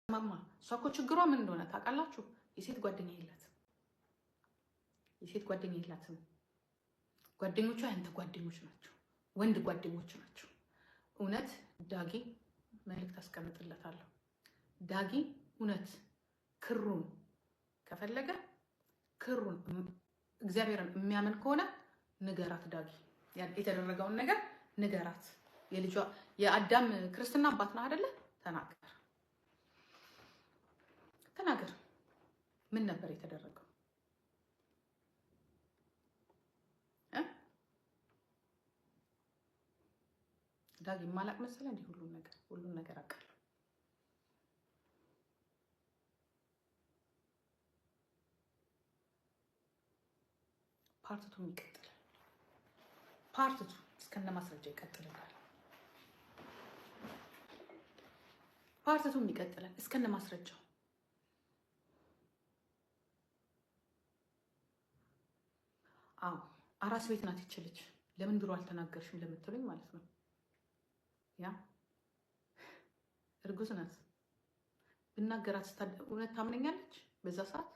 ማማ እሷ እኮ ችግሯ ምን እንደሆነ ታውቃላችሁ? የሴት ጓደኛ የላትም። ጓደኞቿ ያንተ ጓደኞች ናቸው፣ ወንድ ጓደኞች ናቸው። እውነት ዳጊ መልእክት አስቀምጥለታለሁ። ዳጊ እውነት ክሩን ከፈለገ ክሩን እግዚአብሔርን የሚያምን ከሆነ ንገራት። ዳጊ የተደረገውን ነገር ንገራት። የልጇ የአዳም ክርስትና አባት ነው አይደለ? ተናገር። ምን ነበር የተደረገው? ዳጊ ማላቅ መሰለ እንዴ? ሁሉን ነገር አውቃለሁ። ፓርቲቱ ይቀጥላል። ፓርቲቱ እስከነ ማስረጃ ይቀጥላል። ፓርቲቱ ይቀጥላል እስከነ ማስረጃው። አዎ አራስ ቤት ናት ይችልች። ለምን ድሮ አልተናገርሽም ለምትሉኝ ማለት ነው። ያ እርጉዝ ናት። ብናገራት እውነት ታምነኛለች? በዛ ሰዓት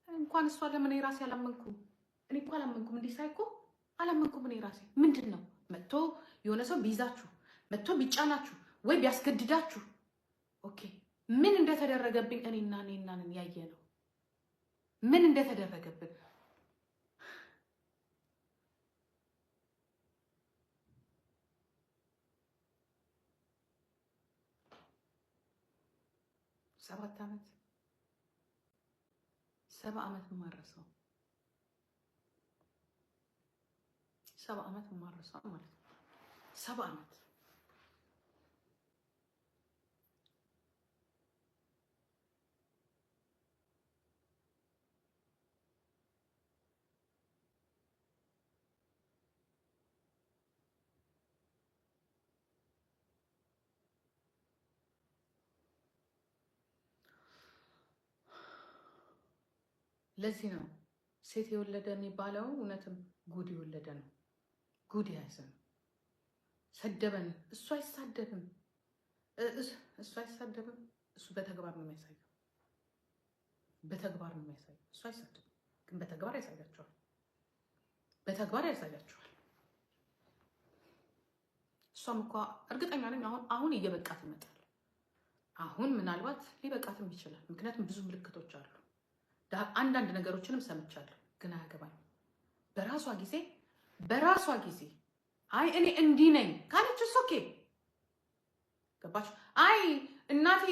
እንኳን እሷ ለምን ራሴ አላመንኩም። እኔ እኮ አላመንኩም። እንዲህ ሳይኮ አላመንኩም። እኔ ራሴ ምንድን ነው መጥቶ የሆነ ሰው ቢይዛችሁ መጥቶ ቢጫናችሁ ወይ ቢያስገድዳችሁ፣ ኦኬ ምን እንደተደረገብኝ እኔና ያየ ነው። ምን እንደተደረገብን ሰባት ዓመት ማረሰው 7 ዓመት ማረሰው ማለት ነው። 7 ዓመት ለዚህ ነው ሴት የወለደ የሚባለው እውነትም ጉድ የወለደ ነው። ጉድ የያዘ ነው። ሰደበን። እሱ አይሳደብም። እሱ በተግባር ነው የሚያሳየው። እሱ አይሳደብም፣ ግን በተግባር ያሳያቸዋል። እሷም እኮ እርግጠኛ ነኝ አሁን እየበቃት ይመጣል። አሁን ምናልባት ሊበቃትም ይችላል። ምክንያቱም ብዙ ምልክቶች አሉ። አንዳንድ ነገሮችንም ሰምቻለሁ፣ ግን አያገባኝም። በራሷ ጊዜ አይ እኔ እንዲህ ነኝ ካለች ኦኬ፣ ገባች? አይ እናቴ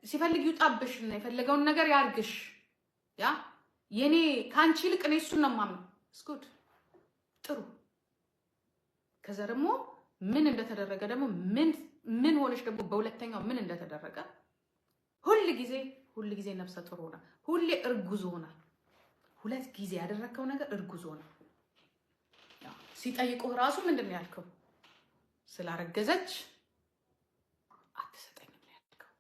ሲፈልግ ይውጣብሽ እና የፈለገውን ነገር ያርግሽ፣ ያ የኔ ካንቺ ይልቅ እኔ እሱን ነው የማምነው። እስኩድ ጥሩ። ከዛ ደግሞ ምን እንደተደረገ ደግሞ ምን ሆነሽ ደግሞ በሁለተኛው ምን እንደተደረገ ሁል ጊዜ ነፍሰ ጡር ሆና ሁሌ እርጉዝ ሆና 2 ጊዜ ያደረከው ነገር እርጉዝ ሆና ሲጠይቁህ ራሱ ምንድን ነው ያልከው? ስላረገዘች አትሰጠኝም ነው ያልከው።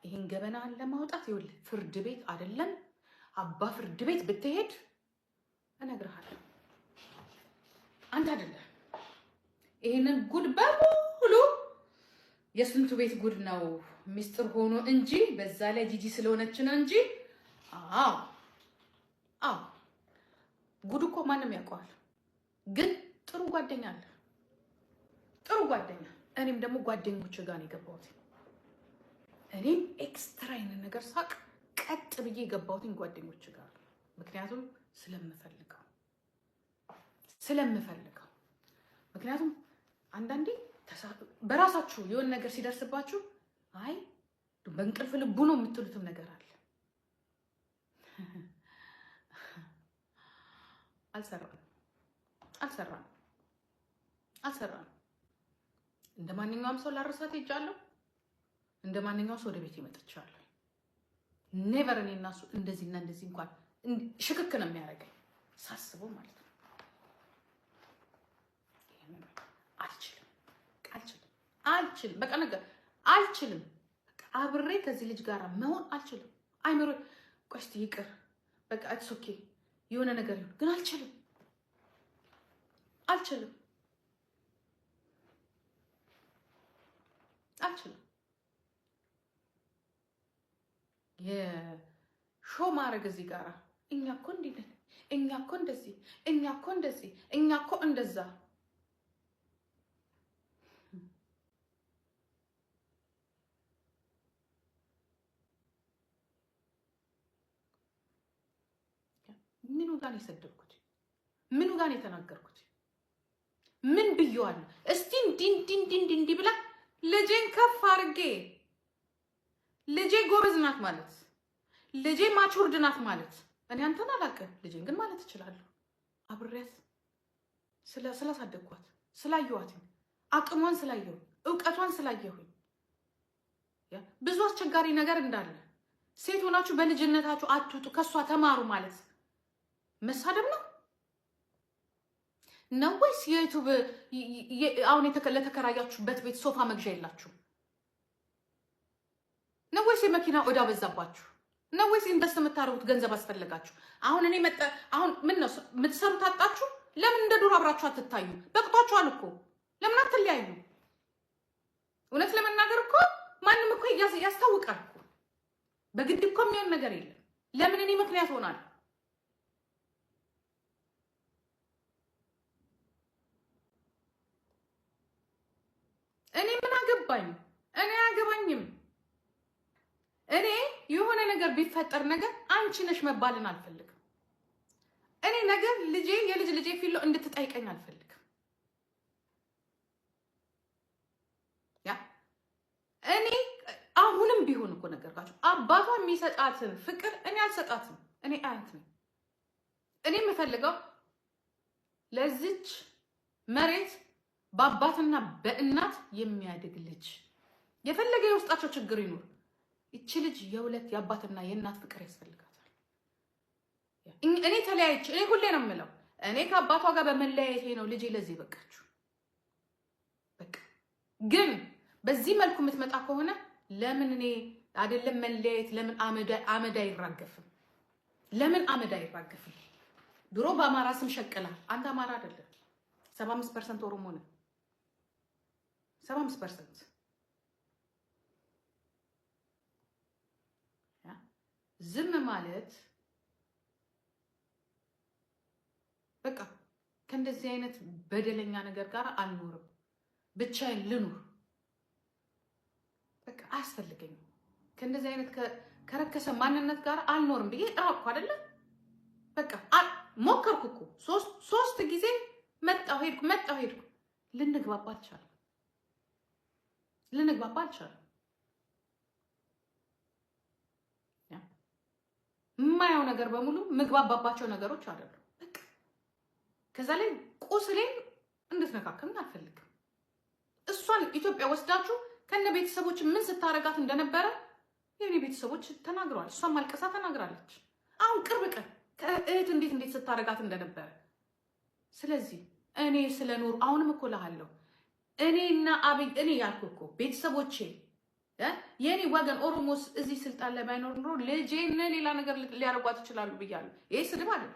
ይሄን ገበናን ለማውጣት ይኸውልህ ፍርድ ቤት አይደለም አባ ፍርድ ቤት ብትሄድ እነግርሃለሁ። አንተ አይደለም ይሄንን ጉድ በሙሉ የስንቱ ቤት ጉድ ነው ሚስጥር ሆኖ እንጂ በዛ ላይ ጂጂ ስለሆነች ነው እንጂ። አዎ ጉድ እኮ ማንም ያውቀዋል። ግን ጥሩ ጓደኛ አለ፣ ጥሩ ጓደኛ። እኔም ደግሞ ጓደኞች ጋር ነው የገባሁት። እኔም ኤክስትራ አይነት ነገር ሳቅ ቀጥ ብዬ የገባሁትን ጓደኞች ጋር፣ ምክንያቱም ስለምፈልገው። ምክንያቱም አንዳንዴ በራሳችሁ የሆነ ነገር ሲደርስባችሁ አይ በእንቅልፍ ልቡ ነው የምትሉትም ነገር አለ። አልሰራም። እንደ ማንኛውም ሰው ላረሳት ሄጃለሁ። እንደ ማንኛውም ሰው ወደ ቤት ይመጥቻለሁ። ኔቨር እኔ እና እሱ እንደዚህና እንደዚህ እንኳን ሽክክ ነው የሚያደርገኝ ሳስበው ማለት ነው። አልችልም። በቃ ነገር አልችልም። አብሬ ከዚህ ልጅ ጋር መሆን አልችልም። አይምሮ ቆስቲ ይቅር በቃ ኢትስ ኦኬ የሆነ ነገር ይሁን፣ ግን አልችልም። የሾ ማድረግ እዚህ ጋራ እኛ እኮ እንዲህ ነን፣ እኛ እኮ እንደዚህ፣ እኛ እኮ እንደዚህ፣ እኛ እኮ እንደዛ። ምኑ ጋር የሰደብኩት? ምኑ ጋር የተናገርኩት? ምን ብየዋለሁ? እስቲ እንዲህ ብላ ልጄን ከፍ አድርጌ ልጄ ጎበዝ ናት ማለት ልጄ ማቹርድ ናት ማለት እኔ አንተን አላውቅም። ልጄን ግን ማለት እችላለሁ። አብሬያት ስላሳደግኳት ስላየኋት አቅሟን ስላየሁ እውቀቷን ስላየሁኝ ብዙ አስቸጋሪ ነገር እንዳለ ሴት ሆናችሁ በልጅነታችሁ አትውጡ ከሷ ተማሩ ማለት መሳደብ ነው ነው ወይስ የዩቲዩብ አሁን ለተከራያችሁበት ቤት ሶፋ መግዣ የላችሁ ነው ወይስ የመኪና ዕዳ በዛባችሁ ነው ወይስ ኢንቨስት የምታደርጉት ገንዘብ አስፈልጋችሁ? አሁን እኔ አሁን ምን ነው የምትሰሩት አጣችሁ? ለምን እንደ ዱር አብራችሁ አትታዩ? በቅቷችኋል እኮ ለምን አትለያዩ? እውነት ለመናገር እኮ ማንም እኮ ያስታውቃል እኮ በግድ እኮ የሚሆን ነገር የለም። ለምን እኔ ምክንያት ሆናለሁ? እኔ ምን አገባኝ? እኔ አያገባኝም። እኔ የሆነ ነገር ቢፈጠር ነገር አንቺ ነሽ መባልን አልፈልግም። እኔ ነገር ልጄ የልጅ ልጄ ፊሎ እንድትጠይቀኝ አልፈልግም። ያ እኔ አሁንም ቢሆን እኮ ነገርኳችሁ አባቷ የሚሰጣትን ፍቅር እኔ አልሰጣትም። እኔ አያት ነኝ። እኔ የምፈልገው ለዚች መሬት በአባትና በእናት የሚያድግ ልጅ የፈለገ የውስጣቸው ችግር ይኖር እቺ ልጅ የሁለት የአባትና የእናት ፍቅር ያስፈልጋታል። እኔ ተለያይቼ እኔ ሁሌ ነው የምለው እኔ ከአባቷ ጋር በመለያየቴ ነው ልጄ ለዚህ በቃችሁ። በቃ ግን በዚህ መልኩ የምትመጣ ከሆነ ለምን እኔ አይደለም መለያየት ለምን አመድ አይራገፍም? ለምን አመድ አይራገፍም? ድሮ በአማራ ስም ሸቅላል። አንተ አማራ አይደለም 75% ኦሮሞ ነው 75% ዝም ማለት በቃ ከእንደዚህ አይነት በደለኛ ነገር ጋር አልኖርም። ብቻዬን ልኑር በቃ አያስፈልገኝም። ከእንደዚህ አይነት ከረከሰ ማንነት ጋር አልኖርም ብዬ ራቅኩ አይደለ? በቃ ሞከርኩ እኮ ሶስት ጊዜ መጣሁ ሄድኩ። ልንግባባ አልቻለም። የማየው ነገር በሙሉ ምግባባባቸው ነገሮች አይደሉም። በቃ ከዛ ላይ ቁስሌን እንድትነካከኝ አልፈልግም። እሷን ኢትዮጵያ ወስዳችሁ ከነ ቤተሰቦች ምን ስታረጋት እንደነበረ የኔ ቤተሰቦች ተናግረዋል። እሷን ማልቀሳ ተናግራለች። አሁን ቅርብ ቀን ከእህት እንዴት ስታረጋት እንደነበረ። ስለዚህ እኔ ስለኖሩ አሁንም እኮ እልሃለሁ እኔና አብይ እኔ ያልኩ እኮ ቤተሰቦቼ የኔ ወገን ኦሮሞስ እዚህ ስልጣን ላይ ባይኖር ኖሮ ልጄን ሌላ ነገር ሊያረጓት ይችላሉ ብያለሁ። ይሄ ስድብ አይደለም።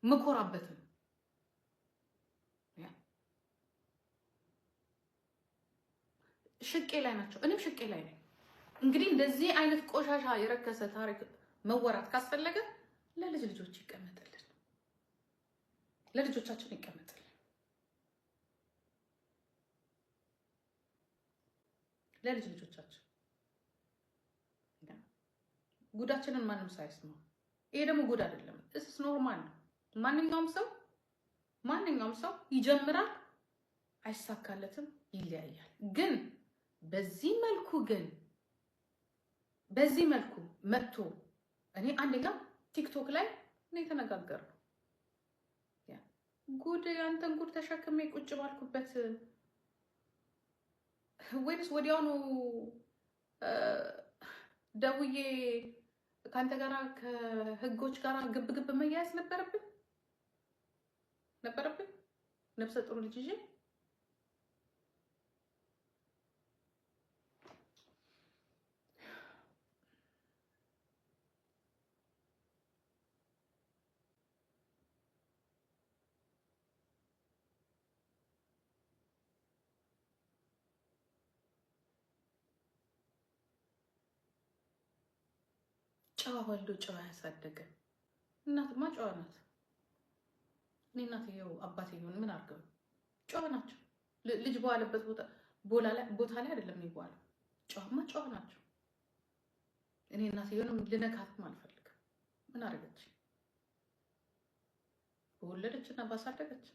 ምኮራበት ነው። ሽቄ ላይ ናቸው። እኔም ሽቄ ላይ ነኝ። እንግዲህ እንደዚህ አይነት ቆሻሻ የረከሰ ታሪክ መወራት ካስፈለገ ለልጅ ልጆች ይቀመጥልን፣ ለልጆቻችን ይቀመጥልን። ለልጅ ልጆቻችን ጉዳችንን ማንም ሳይስማው። ይሄ ደግሞ ጉድ አይደለም፣ እስ ኖርማል ነው። ማንኛውም ሰው ይጀምራል፣ አይሳካለትም፣ ይለያያል። ግን በዚህ መልኩ መጥቶ እኔ አንደኛው ቲክቶክ ላይ ነው የተነጋገርነው። ጉድ አንተን ጉድ ተሸክሜ ቁጭ ባልኩበት ወይስ ወዲያውኑ ደውዬ ካንተ ጋራ ከህጎች ጋራ ግብ መያያዝ ነበረብን ነፍሰ ጥሩ ልጅ ይዤ ጨዋ ወልዶ ጨዋ ያሳደገ እናትማ ጨዋ ናት። እኔ እናትየው አባትየውን ምን አድርገው ጨዋ ናቸው። ልጅ በዋለበት ቦታ ላይ አይደለም የሚባለው። ጨዋማ ጨዋ ናቸው። እኔ እናትየውንም ልነካትም አልፈልግም። ምን አደረገች? በወለደች እና ባሳደገች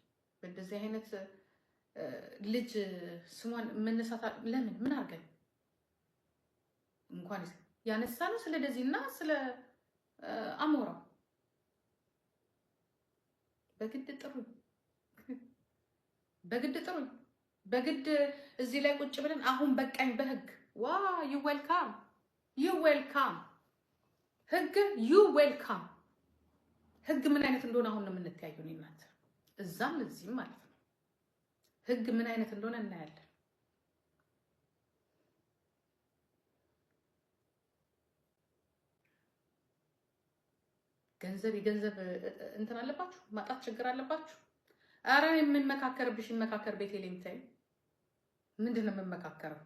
በእንደዚህ አይነት ልጅ ስሟን መነሳት ለምን? ምን አድርገን እንኳን ያነሳነው ስለ ደዚና ስለ አሞራው በግድ ጥሩኝ፣ በግድ እዚህ ላይ ቁጭ ብለን አሁን በቃኝ በህግ ዋ ዩ ዌልካም ህግ ዩ ዌልካም። ህግ ምን አይነት እንደሆነ አሁን ነው የምንተያየው። እናንተ እዛም እዚህም ማለት ነው። ህግ ምን አይነት እንደሆነ እናያለን። የገንዘብ እንትን አለባችሁ፣ ማጣት ችግር አለባችሁ። አረ የምንመካከርብሽ መካከር ቤት የለኝታይ ምንድነው የምንመካከረው?